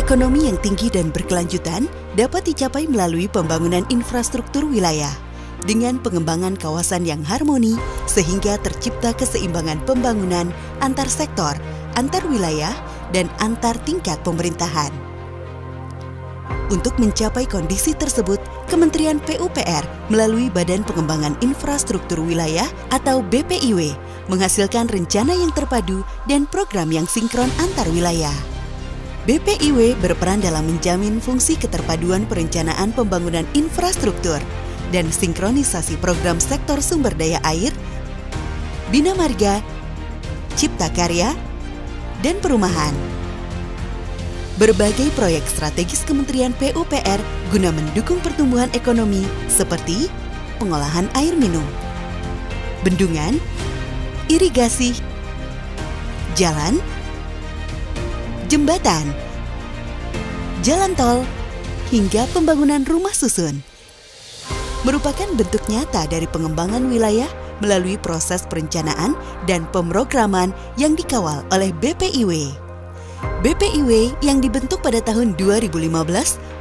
Ekonomi yang tinggi dan berkelanjutan dapat dicapai melalui pembangunan infrastruktur wilayah dengan pengembangan kawasan yang harmoni sehingga tercipta keseimbangan pembangunan antar sektor, antar wilayah, dan antar tingkat pemerintahan. Untuk mencapai kondisi tersebut, Kementerian PUPR melalui Badan Pengembangan Infrastruktur Wilayah atau BPIW menghasilkan rencana yang terpadu dan program yang sinkron antar wilayah. BPIW berperan dalam menjamin fungsi keterpaduan perencanaan pembangunan infrastruktur dan sinkronisasi program sektor sumber daya air, Bina Marga, Cipta Karya, dan perumahan. Berbagai proyek strategis Kementerian PUPR guna mendukung pertumbuhan ekonomi seperti pengolahan air minum, bendungan, irigasi, jalan, jembatan, jalan tol, hingga pembangunan rumah susun merupakan bentuk nyata dari pengembangan wilayah melalui proses perencanaan dan pemrograman yang dikawal oleh BPIW. BPIW yang dibentuk pada tahun 2015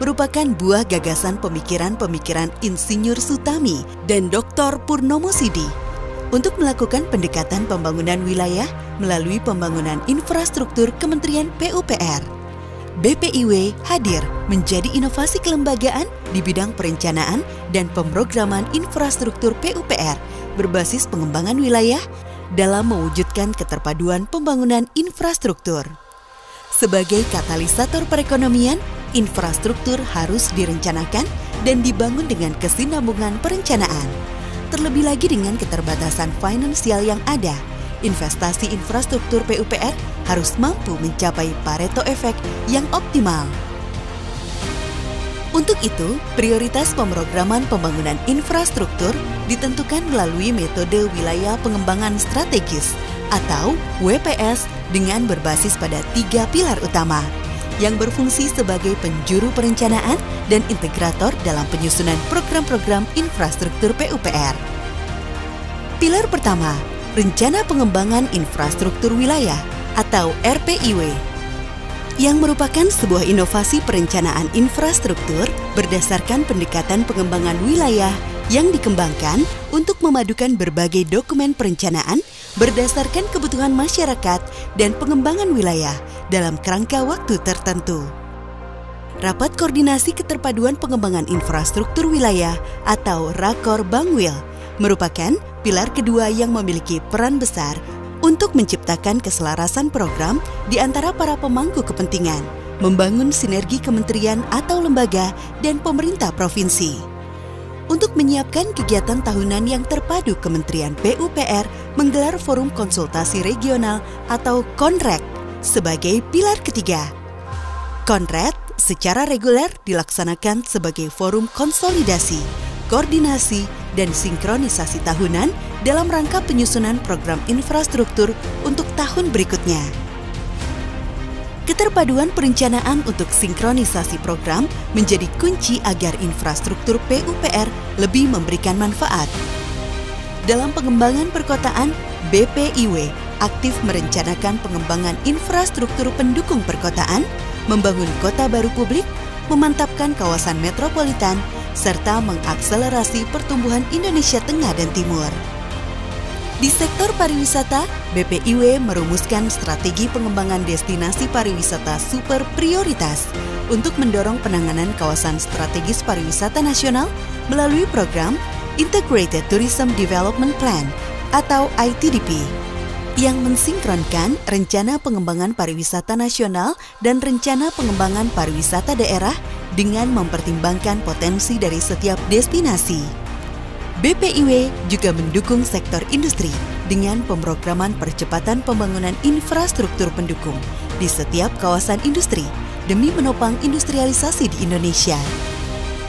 merupakan buah gagasan pemikiran-pemikiran Insinyur Sutami dan Dr. Purnomo Sidi untuk melakukan pendekatan pembangunan wilayah melalui pembangunan infrastruktur Kementerian PUPR. BPIW hadir menjadi inovasi kelembagaan di bidang perencanaan dan pemrograman infrastruktur PUPR berbasis pengembangan wilayah dalam mewujudkan keterpaduan pembangunan infrastruktur. Sebagai katalisator perekonomian, infrastruktur harus direncanakan dan dibangun dengan kesinambungan perencanaan. Terlebih lagi dengan keterbatasan finansial yang ada, investasi infrastruktur PUPR harus mampu mencapai Pareto Effect yang optimal. Untuk itu, prioritas pemrograman pembangunan infrastruktur ditentukan melalui metode wilayah pengembangan strategis atau WPS dengan berbasis pada 3 pilar utama yang berfungsi sebagai penjuru perencanaan dan integrator dalam penyusunan program-program infrastruktur PUPR. Pilar pertama, Rencana Pengembangan Infrastruktur Wilayah atau RPIW, yang merupakan sebuah inovasi perencanaan infrastruktur berdasarkan pendekatan pengembangan wilayah yang dikembangkan untuk memadukan berbagai dokumen perencanaan berdasarkan kebutuhan masyarakat dan pengembangan wilayah dalam kerangka waktu tertentu. Rapat Koordinasi Keterpaduan Pengembangan Infrastruktur Wilayah atau Rakor Bangwil merupakan pilar kedua yang memiliki peran besar untuk menciptakan keselarasan program di antara para pemangku kepentingan, membangun sinergi kementerian atau lembaga dan pemerintah provinsi. Untuk menyiapkan kegiatan tahunan yang terpadu, Kementerian PUPR menggelar Forum Konsultasi Regional atau KONREK sebagai pilar ketiga. KONREK secara reguler dilaksanakan sebagai forum konsolidasi, koordinasi, dan sinkronisasi tahunan dalam rangka penyusunan program infrastruktur untuk tahun berikutnya. Keterpaduan perencanaan untuk sinkronisasi program menjadi kunci agar infrastruktur PUPR lebih memberikan manfaat. Dalam pengembangan perkotaan, BPIW aktif merencanakan pengembangan infrastruktur pendukung perkotaan, membangun kota baru publik, memantapkan kawasan metropolitan, serta mengakselerasi pertumbuhan Indonesia Tengah dan Timur. Di sektor pariwisata, BPIW merumuskan strategi pengembangan destinasi pariwisata super prioritas untuk mendorong penanganan kawasan strategis pariwisata nasional melalui program Integrated Tourism Development Plan atau ITDP yang mensinkronkan rencana pengembangan pariwisata nasional dan rencana pengembangan pariwisata daerah dengan mempertimbangkan potensi dari setiap destinasi. BPIW juga mendukung sektor industri dengan pemrograman percepatan pembangunan infrastruktur pendukung di setiap kawasan industri demi menopang industrialisasi di Indonesia.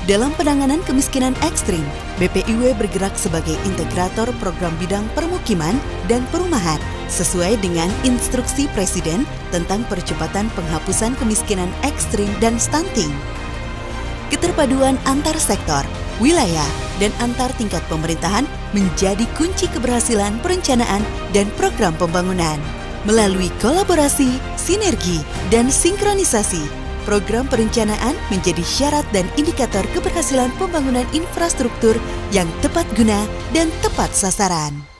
Dalam penanganan kemiskinan ekstrim, BPIW bergerak sebagai integrator program bidang permukiman dan perumahan sesuai dengan instruksi Presiden tentang percepatan penghapusan kemiskinan ekstrim dan stunting. Keterpaduan antar sektor, wilayah, dan antar tingkat pemerintahan menjadi kunci keberhasilan perencanaan dan program pembangunan. Melalui kolaborasi, sinergi, dan sinkronisasi, program perencanaan menjadi syarat dan indikator keberhasilan pembangunan infrastruktur yang tepat guna dan tepat sasaran.